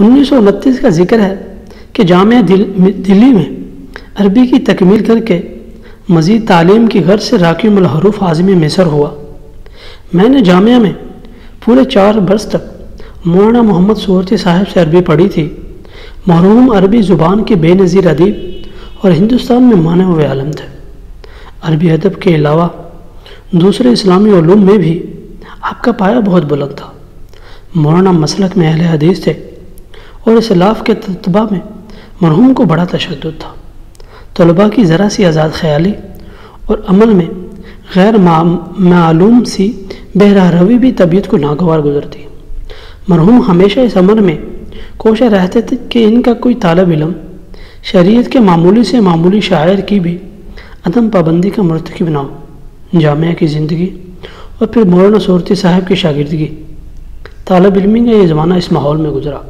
1929 کا ذکر ہے کہ جامعہ دلی میں عربی کی تکمیل کر کے مزید تعلیم کی غرض سے راکم الحروف عازم مصر ہوا۔ میں نے جامعہ میں پورے 4 برس تک مولانا محمد صورتی صاحب سے عربی پڑھی تھی۔ مرحوم عربی زبان کے بے نظیر ادیب اور ہندوستان میں مانے ہوئے عالم تھے۔ عربی ادب کے علاوہ دوسرے اسلامی علوم میں بھی آپ کا پایہ بہت بلند تھا۔ مولانا مسلک میں اہل حدیث تھے اور اسلاف کے تتبع میں مرحوم کو بڑا تشدد تھا۔ طلباء کی ذرا سی آزاد خیالی اور عمل میں غیر معلوم سی بہرہ روی بھی طبیعت کو ناگوار گزرتی۔ مرحوم ہمیشہ اس عمل میں کوشاں رہتے تھے کہ ان کا کوئی طالب علم شریعت کے معمولی سے معمولی شاعر کی بھی عدم پابندی کا مرتکب نہ ہو۔ جامعہ کی زندگی اور پھر مولانا صورتی صاحب کی شاگردگی، طالب علمی کا یہ زمانہ اس ماحول میں گزرا۔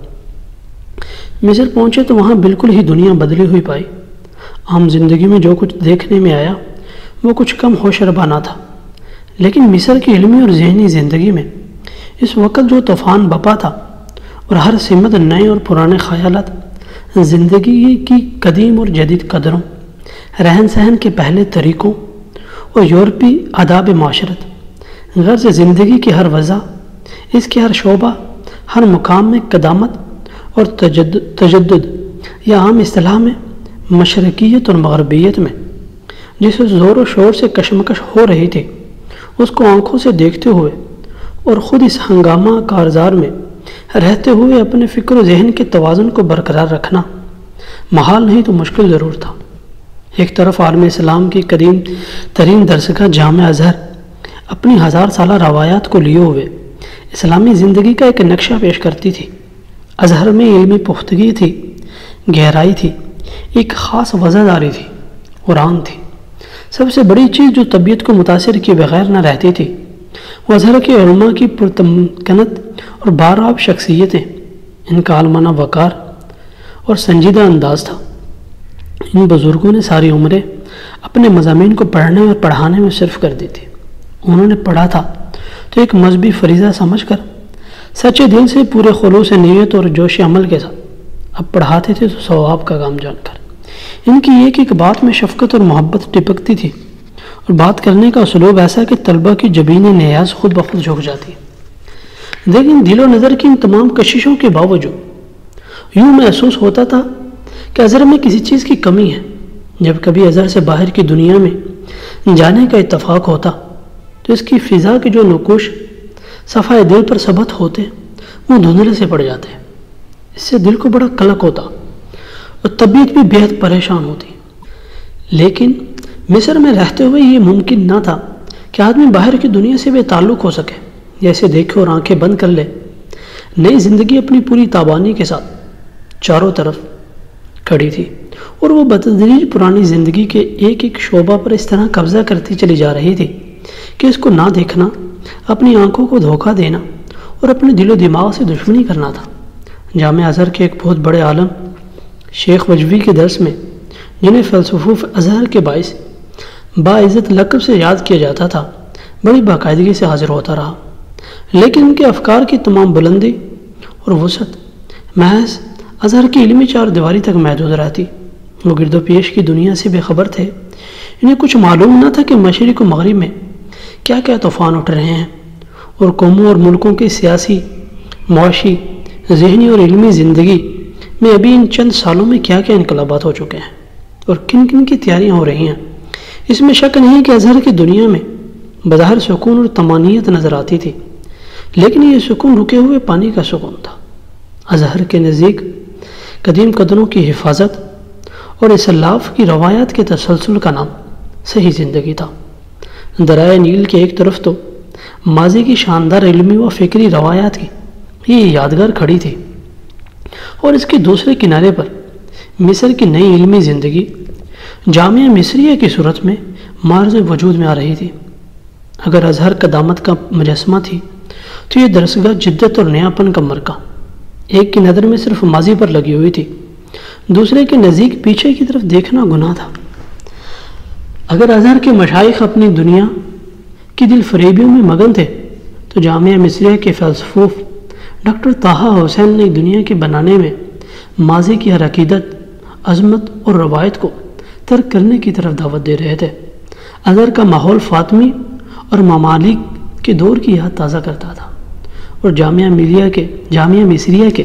مصر پہنچے تو وہاں بالکل ہی دنیا بدلی ہوئی پائی۔ عام زندگی میں جو کچھ دیکھنے میں آیا وہ کچھ کم ہوش ربانہ تھا، لیکن مصر کی علمی اور ذہنی زندگی میں اس وقت جو طوفان بپا تھا اور ہر سمت نئے اور پرانے خیالات، زندگی کی قدیم اور جدید قدروں، رہن سہن کے پہلے طریقوں اور یورپی آداب معاشرت، غرض زندگی کی ہر وضع، اس کے ہر شعبہ، ہر مقام میں قدامت اور تجدد یا عام اصطلاح میں مشرقیت اور مغربیت میں جسے زور و شور سے کشمکش ہو رہی تھی، اس کو آنکھوں سے دیکھتے ہوئے اور خود اس ہنگامہ کارزار میں رہتے ہوئے اپنے فکر و ذہن کے توازن کو برقرار رکھنا محال نہیں تو مشکل ضرور تھا۔ ایک طرف عالم اسلام کی قدیم ترین درسگاہ جامعہ ازہر اپنی 1000 سالہ روایات کو لیے ہوئے اسلامی زندگی کا ایک نقشہ پیش کرتی تھی۔ ازہر میں علمی پختگی تھی، گہرائی تھی، ایک خاص وزاداری تھی، قرآن تھی۔ سب سے بڑی چیز جو طبیعت کو متاثر کیے بغیر نہ رہتی تھی وہ ازہر کے علماء کی پرتمکنت اور بارآب شخصیتیں، ان کا عالمانہ وقار اور سنجیدہ انداز تھا۔ ان بزرگوں نے ساری عمریں اپنے مضامین کو پڑھنے اور پڑھانے میں صرف کر دی تھی۔ انہوں نے پڑھا تھا تو ایک مذہبی فریضہ سمجھ کر، سچے دل سے، پورے خلوص نیت اور جوش عمل کے ساتھ۔ اب پڑھاتے تھے تو ثواب کا کام جان کر۔ ان کی ایک ایک بات میں شفقت اور محبت ٹپکتی تھی اور بات کرنے کا اسلوب ایسا کہ طلبہ کی جبین نیاز خود بخود جھک جاتی۔ لیکن دل و نظر کی ان تمام کششوں کے باوجود یوں محسوس ہوتا تھا کہ ازہر میں کسی چیز کی کمی ہے۔ جب کبھی ازہر سے باہر کی دنیا میں جانے کا اتفاق ہوتا تو اس کی فضا کے جو نقوش صفحہ دل پر ثبت ہوتے وہ دھندلے سے پڑ جاتے۔ اس سے دل کو بڑا قلق ہوتا اور طبیعت بھی بے حد پریشان ہوتی۔ لیکن مصر میں رہتے ہوئے یہ ممکن نہ تھا کہ آدمی باہر کی دنیا سے بے تعلق ہو سکے، جیسے دیکھے اور آنکھیں بند کر لے۔ نئی زندگی اپنی پوری تابانی کے ساتھ چاروں طرف کھڑی تھی اور وہ بتدریج پرانی زندگی کے ایک ایک شعبہ پر اس طرح قبضہ کرتی چلی جا رہی تھی کہ اس کو نہ دیکھنا اپنی آنکھوں کو دھوکہ دینا اور اپنے دل و دماغ سے دشمنی کرنا تھا۔ جامعہ ازہر کے ایک بہت بڑے عالم شیخ وجوی کے درس میں، جنہیں فلسفہ ازہر کے باعث باعزت لقب سے یاد کیا جاتا تھا، بڑی باقاعدگی سے حاضر ہوتا رہا، لیکن ان کے افکار کی تمام بلندی اور وسعت محض ازہر کی علمی 4 دیواری تک محدود رہتی۔ وہ گرد و پیش کی دنیا سے بے خبر تھے۔ انہیں کچھ معلوم نہ تھا کہ مشرق و مغرب میں کیا کیا طوفان اٹھ رہے ہیں اور قوموں اور ملکوں کی سیاسی، معاشی، ذہنی اور علمی زندگی میں ابھی ان چند سالوں میں کیا کیا انقلابات ہو چکے ہیں اور کن کن کی تیاریاں ہو رہی ہیں۔ اس میں شک نہیں کہ ازہر کی دنیا میں بظاہر سکون اور طمانینت نظر آتی تھی، لیکن یہ سکون رکے ہوئے پانی کا سکون تھا۔ ازہر کے نزدیک قدیم قدروں کی حفاظت اور اسلاف کی روایات کے تسلسل کا نام صحیح زندگی تھا۔ دریائے نیل کے ایک طرف تو ماضی کی شاندار علمی و فکری روایات کی یہ یادگار کھڑی تھی، اور اس کے دوسرے کنارے پر مصر کی نئی علمی زندگی جامعہ مصریہ کی صورت میں معرض وجود میں آ رہی تھی۔ اگر ازہر قدامت کا مجسمہ تھی تو یہ درسگاہ جدت اور نیاپن کا مرکہ۔ ایک کی نظر میں صرف ماضی پر لگی ہوئی تھی، دوسرے کے نزدیک پیچھے کی طرف دیکھنا گناہ تھا۔ اگر ازہر کے مشائخ اپنی دنیا کی دل فریبیوں میں مگن تھے تو جامعہ مصریہ کے فلسفوں، ڈاکٹر طٰہٰ حسین نے دنیا کے بنانے میں ماضی کی ہر عقیدت، عظمت اور روایت کو ترک کرنے کی طرف دعوت دے رہے تھے۔ ازہر کا ماحول فاطمی اور ممالک کے دور کی یاد تازہ کرتا تھا، اور جامعہ مصریہ کے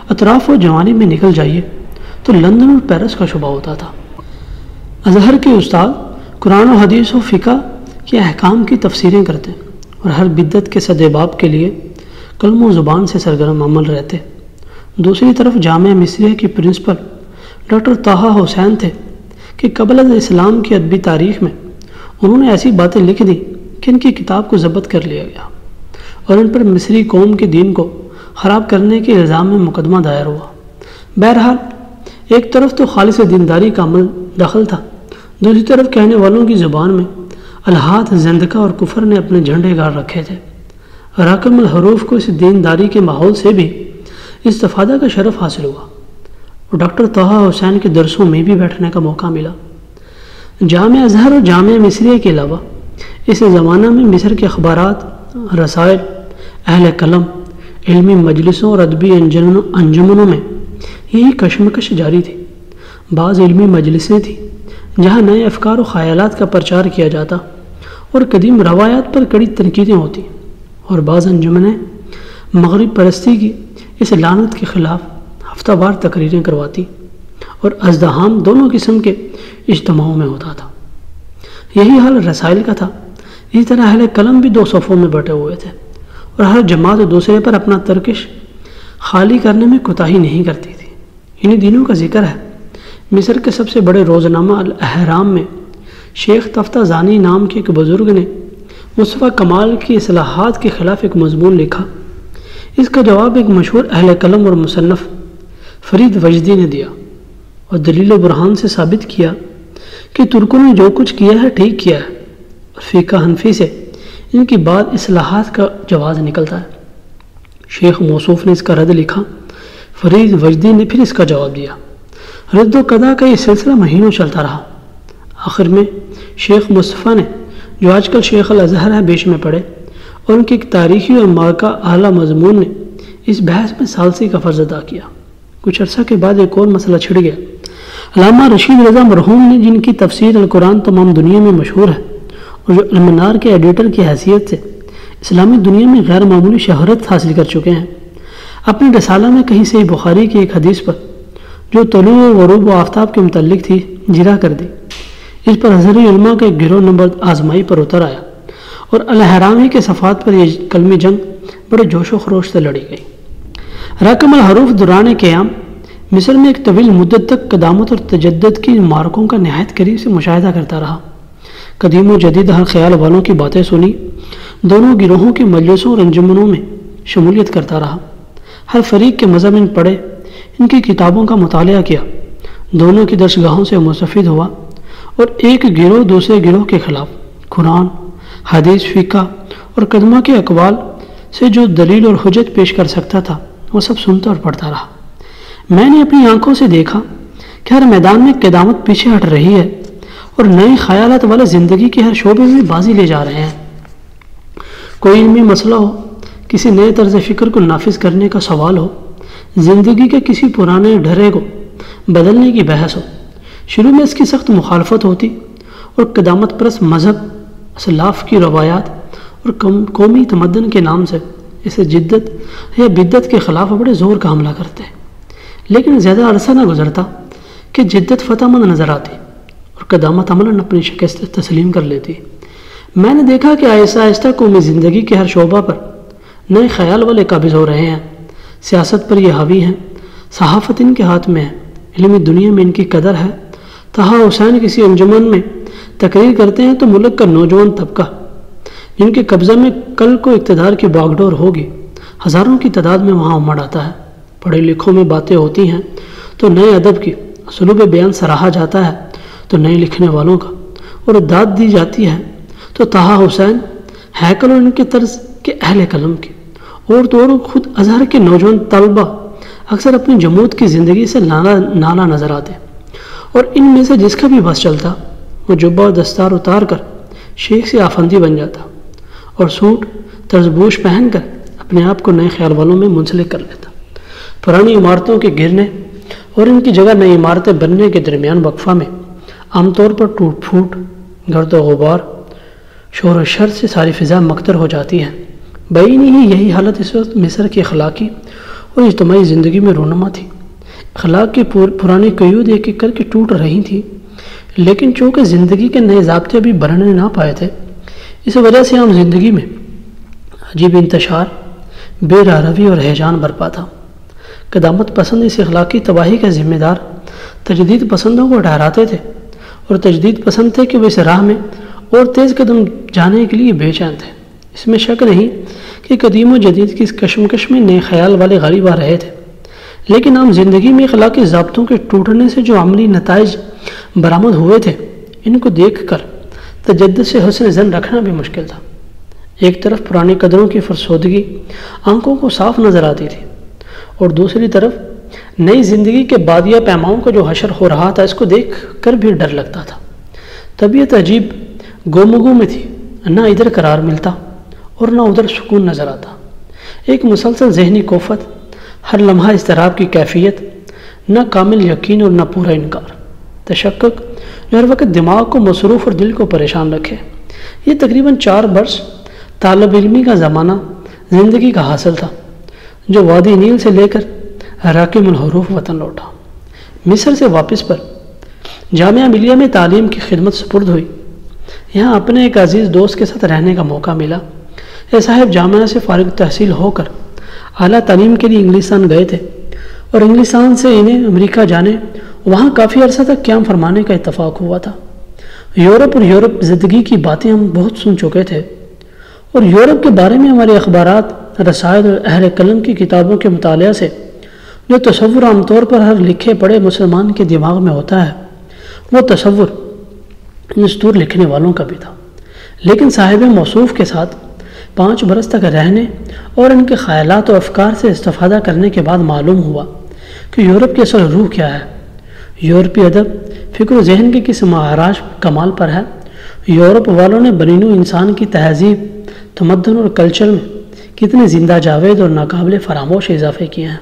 اطراف و جوانب میں نکل جائیے تو لندن اور پیرس کا شبہ ہوتا تھا۔ ازہر کے استاد قرآن و حدیث و فقہ کے احکام کی تفسیریں کرتے اور ہر بدعت کے سدباب کے لیے قلم و زبان سے سرگرم عمل رہتے۔ دوسری طرف جامعہ مصریہ کی پرنسپل ڈاکٹر طٰہٰ حسین تھے کہ قبل از اسلام کی ادبی تاریخ میں انہوں نے ایسی باتیں لکھ دیں کہ ان کی کتاب کو ضبط کر لیا گیا اور ان پر مصری قوم کے دین کو خراب کرنے کے الزام میں مقدمہ دائر ہوا۔ بہرحال ایک طرف تو خالص دینداری کا عمل دخل تھا، دوسری طرف کہنے والوں کی زبان میں الحاد، زندقہ اور کفر نے اپنے جھنڈے گاڑ رکھے تھے۔ راکم الحروف کو اس دینداری کے ماحول سے بھی استفادہ کا شرف حاصل ہوا اور ڈاکٹر طٰہٰ حسین کے درسوں میں بھی بیٹھنے کا موقع ملا۔ جامعہ ازہر اور جامعہ مصریہ کے علاوہ اس زمانہ میں مصر کے اخبارات، رسائل، اہل قلم، علمی مجلسوں اور ادبی انجمنوں میں یہی کشمکش جاری تھی۔ بعض علمی مجلسیں تھیں جہاں نئے افکار و خیالات کا پرچار کیا جاتا اور قدیم روایات پر کڑی تنقیدیں ہوتی، اور بعض انجمنیں مغرب پرستی کی اس لعنت کے خلاف ہفتہ وار تقریریں کرواتی اور ازدحام دونوں قسم کے اجتماعوں میں ہوتا تھا۔ یہی حال رسائل کا تھا۔ اسی طرح اہل قلم بھی دو صفوں میں بیٹھے ہوئے تھے اور ہر جماعت دوسرے پر اپنا ترکش خالی کرنے میں کوتاہی نہیں کرتی تھی۔ انہی دنوں کا ذکر ہے مصر کے سب سے بڑے روزنامہ الاہرام میں شیخ تفتہ زانی نام کے ایک بزرگ نے مصطفیٰ کمال کی اصلاحات کے خلاف ایک مضمون لکھا۔ اس کا جواب ایک مشہور اہل قلم اور مصنف فرید وجدی نے دیا اور دلیل و برہان سے ثابت کیا کہ ترکوں نے جو کچھ کیا ہے ٹھیک کیا ہے، اور فقہ حنفی سے ان کی بعد اصلاحات کا جواز نکلتا ہے۔ شیخ موصوف نے اس کا رد لکھا، فرید وجدی نے پھر اس کا جواب دیا۔ رد و قضا کا یہ سلسلہ مہینوں چلتا رہا۔ آخر میں شیخ مصطفیٰ نے، جو آج کل شیخ الازہر ہے، بیچ میں پڑے اور ان کی ایک تاریخی اور مارکہ اعلیٰ مضمون نے اس بحث میں ثالثی کا فرض ادا کیا۔ کچھ عرصہ کے بعد ایک اور مسئلہ چھڑ گیا۔ علامہ رشید رضا مرحوم نے، جن کی تفسیر القرآن تمام دنیا میں مشہور ہے اور جو المنار کے ایڈیٹر کی حیثیت سے اسلامی دنیا میں غیر معمولی شہرت حاصل کر چکے ہیں، اپنے رسالہ میں کہیں صحیح بخاری کی ایک حدیث پر جو طلوع و غروب و آفتاب کے متعلق تھی جرا کر دی۔ اس پر ازہری علماء کا ایک گروہ نمبر آزمائی پر اتر آیا اور الاہرامی کے صفحات پر یہ کلمی جنگ بڑے جوش و خروش سے لڑی گئی۔ راکم الحروف دوران قیام مصر میں ایک طویل مدت تک قدامت اور تجدد کی مارکوں کا نہایت قریب سے مشاہدہ کرتا رہا۔ قدیم و جدید ہر خیال والوں کی باتیں سنی، دونوں گروہوں کے مجلسوں اور انجمنوں میں شمولیت کرتا رہا، ہر فریق کے مضامین پڑھے، ان کی کتابوں کا مطالعہ کیا، دونوں کی درسگاہوں سے مستفید ہوا اور ایک گروہ دوسرے گروہ کے خلاف قرآن، حدیث، فقہ اور قدمہ کے اقوال سے جو دلیل اور حجت پیش کر سکتا تھا وہ سب سنتا اور پڑھتا رہا۔ میں نے اپنی آنکھوں سے دیکھا کہ ہر میدان میں قدامت پیچھے ہٹ رہی ہے اور نئے خیالات والے زندگی کے ہر شعبے میں بازی لے جا رہے ہیں۔ کوئی علمی مسئلہ ہو، کسی نئے طرز فکر کو نافذ کرنے کا سوال ہو، زندگی کے کسی پرانے ڈھرے کو بدلنے کی بحث ہو، شروع میں اس کی سخت مخالفت ہوتی اور قدامت پرست مذہب، اسلاف کی روایات اور قومی تمدن کے نام سے اسے جدت یا بدعت کے خلاف بڑے زور کا حملہ کرتے، لیکن زیادہ عرصہ نہ گزرتا کہ جدت فتح مند نظر آتی اور قدامت عملاً اپنی شکست تسلیم کر لیتی۔ میں نے دیکھا کہ آہستہ آہستہ قومی زندگی کے ہر شعبہ پر نئے خیال والے قابض ہو رہے ہیں، سیاست پر یہ حاوی ہیں، صحافت ان کے ہاتھ میں ہے، علمی دنیا میں ان کی قدر ہے۔ طٰہٰ حسین کسی انجمن میں تقریر کرتے ہیں تو ملک کا نوجوان طبقہ جن کے قبضہ میں کل کو اقتدار کی باغڈور ہوگی، ہزاروں کی تعداد میں وہاں امڑ آتا ہے۔ پڑھے لکھوں میں باتیں ہوتی ہیں تو نئے ادب کی، اسلوب بیان سراہا جاتا ہے تو نئے لکھنے والوں کا، اور داد دی جاتی ہے تو طٰہٰ حسین، ہیکل اور ان کے طرز کے اہل قلم کی، اور تو اور خود ازہر کے نوجوان طلبہ اکثر اپنی جمود کی زندگی سے نالا نظر آتے، اور ان میں سے جس کا بھی بس چلتا وہ جبہ اور دستار اتار کر شیخ سے آفندی بن جاتا اور سوٹ طرز پوش پہن کر اپنے آپ کو نئے خیال والوں میں منسلک کر لیتا۔ پرانی عمارتوں کے گرنے اور ان کی جگہ نئی عمارتیں بننے کے درمیان وقفہ میں عام طور پر ٹوٹ پھوٹ، گرد و غبار، شور و شر سے ساری فضا مکدر ہو جاتی ہے۔ بعینی ہی یہی حالت اس وقت مصر کی اخلاقی اور اجتماعی زندگی میں رونما تھی۔ اخلاق کی پرانی قیود ایک ایک کر کے ٹوٹ رہی تھی، لیکن چونکہ زندگی کے نئے ضابطے ابھی بننے نہ پائے تھے، اس وجہ سے عام زندگی میں عجیب انتشار، بے راہروی اور ہیجان برپا تھا۔ قدامت پسند اس اخلاقی تباہی کا ذمہ دار تجدید پسندوں کو ٹھہراتے تھے، اور تجدید پسند تھے کہ وہ اس راہ میں اور تیز قدم جانے کے لیے بے چین تھے۔ اس میں شک نہیں کہ قدیم و جدید کی اس کشمکش میں نئے خیال والے غالب آ رہے تھے، لیکن عام زندگی میں اخلاقی ضابطوں کے ٹوٹنے سے جو عملی نتائج برآمد ہوئے تھے، ان کو دیکھ کر تجدد سے حسن زن رکھنا بھی مشکل تھا۔ ایک طرف پرانی قدروں کی فرسودگی آنکھوں کو صاف نظر آتی تھی، اور دوسری طرف نئی زندگی کے بادیہ پیماؤں کا جو حشر ہو رہا تھا، اس کو دیکھ کر بھی ڈر لگتا تھا۔ طبیعت عجیب گومگو میں تھی، نہ ادھر قرار ملتا اور نہ ادھر سکون نظر آتا۔ ایک مسلسل ذہنی کوفت، ہر لمحہ اضطراب کی کیفیت، نہ کامل یقین اور نہ پورا انکار، تشکک جو ہر وقت دماغ کو مصروف اور دل کو پریشان رکھے۔ یہ تقریباً 4 برس طالب علمی کا زمانہ زندگی کا حاصل تھا، جو وادی نیل سے لے کر راکم الحروف وطن لوٹا۔ مصر سے واپس پر جامعہ ملیہ میں تعلیم کی خدمت سپرد ہوئی۔ یہاں اپنے ایک عزیز دوست کے ساتھ رہنے کا موقع ملا۔ یہ صاحب جامعہ سے فارغ تحصیل ہو کر اعلیٰ تعلیم کے لیے انگلستان گئے تھے، اور انگلستان سے انہیں امریکہ جانے، وہاں کافی عرصہ تک قیام فرمانے کا اتفاق ہوا تھا۔ یورپ اور یورپ زدگی کی باتیں ہم بہت سن چکے تھے، اور یورپ کے بارے میں ہمارے اخبارات، رسائل اور اہل قلم کی کتابوں کے مطالعہ سے جو تصور عام طور پر ہر لکھے پڑھے مسلمان کے دماغ میں ہوتا ہے، وہ تصور دستور لکھنے والوں کا بھی تھا۔ لیکن صاحب موصوف کے ساتھ 5 برس تک رہنے اور ان کے خیالات و افکار سے استفادہ کرنے کے بعد معلوم ہوا کہ یورپ کی اصل روح کیا ہے۔ یورپی ادب فکر و ذہن کے کس معراج کمال پر ہے۔ یورپ والوں نے بنینو انسان کی تہذیب، تمدن اور کلچر میں کتنے زندہ جاوید اور ناقابل فراموش اضافے کیے ہیں۔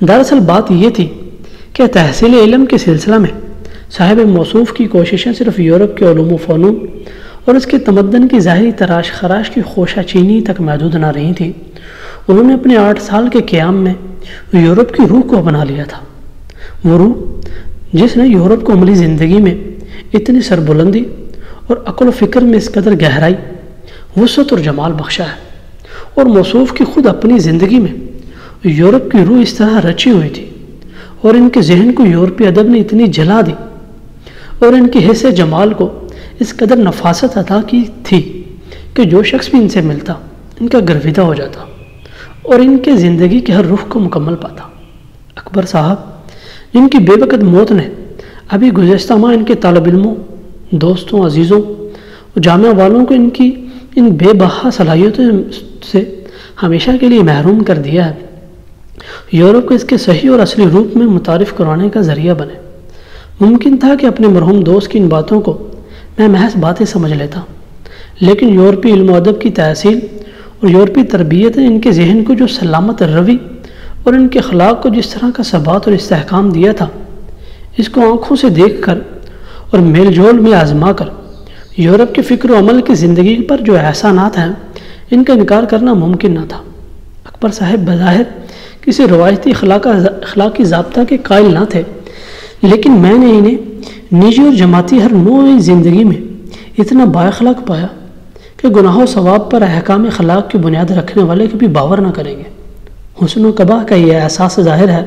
دراصل بات یہ تھی کہ تحصیل علم کے سلسلہ میں صاحب موصوف کی کوششیں صرف یورپ کے علوم و فنون اور اس کے تمدن کی ظاہری تراش خراش کی خوشہ چینی تک محدود نہ رہی تھیں۔ انہوں نے اپنے 8 سال کے قیام میں یورپ کی روح کو اپنا لیا تھا، وہ روح جس نے یورپ کو عملی زندگی میں اتنی سربلندی اور عقل و فکر میں اس قدر گہرائی، وسعت اور جمال بخشا ہے۔ اور موصوف کی خود اپنی زندگی میں یورپ کی روح اس طرح رچی ہوئی تھی، اور ان کے ذہن کو یورپی ادب نے اتنی جلا دی اور ان کی حس جمال کو اس قدر نفاست عطا کی تھی کہ جو شخص بھی ان سے ملتا ان کا گرویدہ ہو جاتا اور ان کے زندگی کے ہر رخ کو مکمل پاتا۔ اکبر صاحب، جن کی بے وقت موت نے ابھی گزشتہ ماہ ان کے طالب علموں، دوستوں، عزیزوں اور جامعہ والوں کو ان کی ان بے بہا صلاحیتوں سے ہمیشہ کے لیے محروم کر دیا ہے، یورپ کو اس کے صحیح اور اصلی روپ میں متعارف کروانے کا ذریعہ بنے۔ ممکن تھا کہ اپنے مرحوم دوست کی ان باتوں کو میں محض باتیں سمجھ لیتا، لیکن یورپی علم و ادب کی تحصیل اور یورپی تربیت نے ان کے ذہن کو جو سلامت روی اور ان کے اخلاق کو جس طرح کا ثبات اور استحکام دیا تھا، اس کو آنکھوں سے دیکھ کر اور میل جول میں آزما کر یورپ کے فکر و عمل کی زندگی پر جو احسانات ہیں، ان کا انکار کرنا ممکن نہ تھا۔ اکبر صاحب بظاہر کسی روایتی اخلاقی ضابطہ کے قائل نہ تھے، لیکن میں نے انہیں نجی اور جماعتی ہر نوعی زندگی میں اتنا بااخلاق پایا کہ گناہ و ثواب پر احکام اخلاق کی بنیاد رکھنے والے کبھی باور نہ کریں گے۔ حسن و قباح کا یہ احساس ظاہر ہے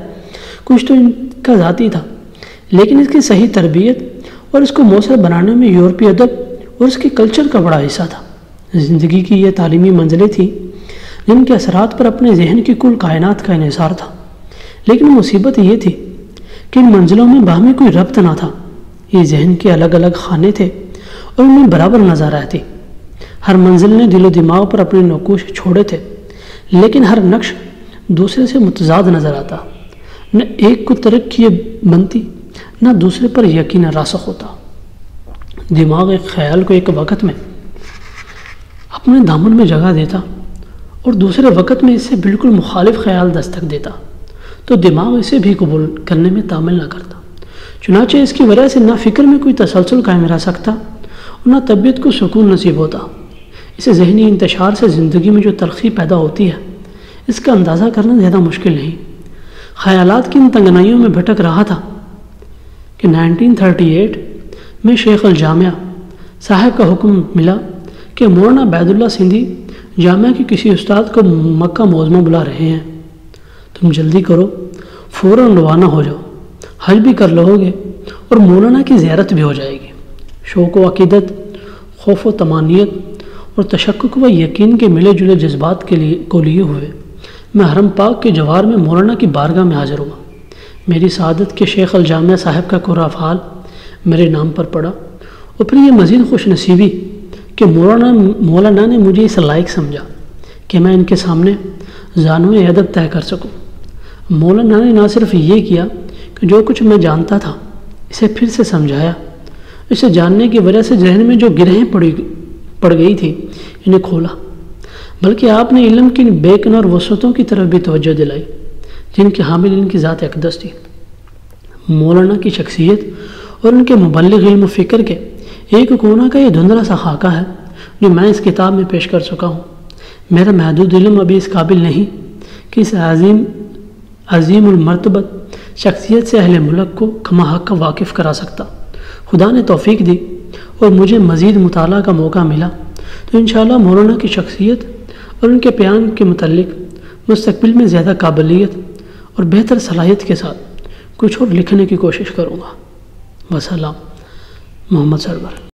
کچھ تو ان کا ذاتی تھا، لیکن اس کی صحیح تربیت اور اس کو مؤثر بنانے میں یورپی ادب اور اس کے کلچر کا بڑا حصہ تھا۔ زندگی کی یہ تعلیمی منزلیں تھیں جن کے اثرات پر اپنے ذہن کی کل کائنات کا انحصار تھا، لیکن مصیبت یہ تھی کہ ان منزلوں میں باہمی کوئی ربط نہ تھا۔ یہ ذہن کے الگ الگ خانے تھے اور ان میں برابر نظر آتی۔ ہر منزل نے دل و دماغ پر اپنے نقوش چھوڑے تھے، لیکن ہر نقش دوسرے سے متضاد نظر آتا، نہ ایک کو ترک کیے بنتی نہ دوسرے پر یقین راسخ ہوتا۔ دماغ ایک خیال کو ایک وقت میں اپنے دامن میں جگہ دیتا اور دوسرے وقت میں اس سے بالکل مخالف خیال دستک دیتا تو دماغ اسے بھی قبول کرنے میں تعامل نہ کرتا۔ چنانچہ اس کی وجہ سے نہ فکر میں کوئی تسلسل قائم رہ سکتا اور نہ طبیعت کو سکون نصیب ہوتا۔ اسے ذہنی انتشار سے زندگی میں جو تلخی پیدا ہوتی ہے اس کا اندازہ کرنا زیادہ مشکل نہیں۔ خیالات کی ان تنگنائیوں میں بھٹک رہا تھا کہ 1938 میں شیخ الجامعہ صاحب کا حکم ملا کہ مولانا عبید اللہ سندھی جامعہ کے کسی استاد کو مکہ معظمہ بلا رہے ہیں، تم جلدی کرو، فوراً روانہ ہو جاؤ، حج بھی کر لو گے اور مولانا کی زیارت بھی ہو جائے گی۔ شوق و عقیدت، خوف و طمانینت اور تشکک و یقین کے ملے جلے جذبات کو لیے ہوئے میں حرم پاک کے جوار میں مولانا کی بارگاہ میں حاضر ہوا۔ میری سعادت کے شیخ الجامعہ صاحب کا قرہ افعال میرے نام پر پڑا اور پھر یہ مزید خوش نصیبی کہ مولانا نے مجھے اس لائق سمجھا کہ میں ان کے سامنے زانوِ ادب طے کر سکوں۔ مولانا نے نہ صرف یہ کیا کہ جو کچھ میں جانتا تھا اسے پھر سے سمجھایا، اسے جاننے کی وجہ سے ذہن میں جو گرہیں پڑ گئی تھی انہیں کھولا، بلکہ آپ نے علم کی بے کنار وسعتوں کی طرف بھی توجہ دلائی جن کے حامل ان کی ذات اقدس تھی۔ مولانا کی شخصیت اور ان کے مبلغ علم و فکر کے ایک کونا کا یہ دھندلا سا خاکہ ہے جو میں اس کتاب میں پیش کر چکا ہوں۔ میرا محدود علم ابھی اس قابل نہیں کہ اس عظیم المرتبت شخصیت سے اہل ملک کو کما حق کا واقف کرا سکتا۔ خدا نے توفیق دی اور مجھے مزید مطالعہ کا موقع ملا تو انشاءاللہ مولانا کی شخصیت اور ان کے بیان کے متعلق مستقبل میں زیادہ قابلیت اور بہتر صلاحیت کے ساتھ کچھ اور لکھنے کی کوشش کروں گا۔ وسلام، محمد سرور۔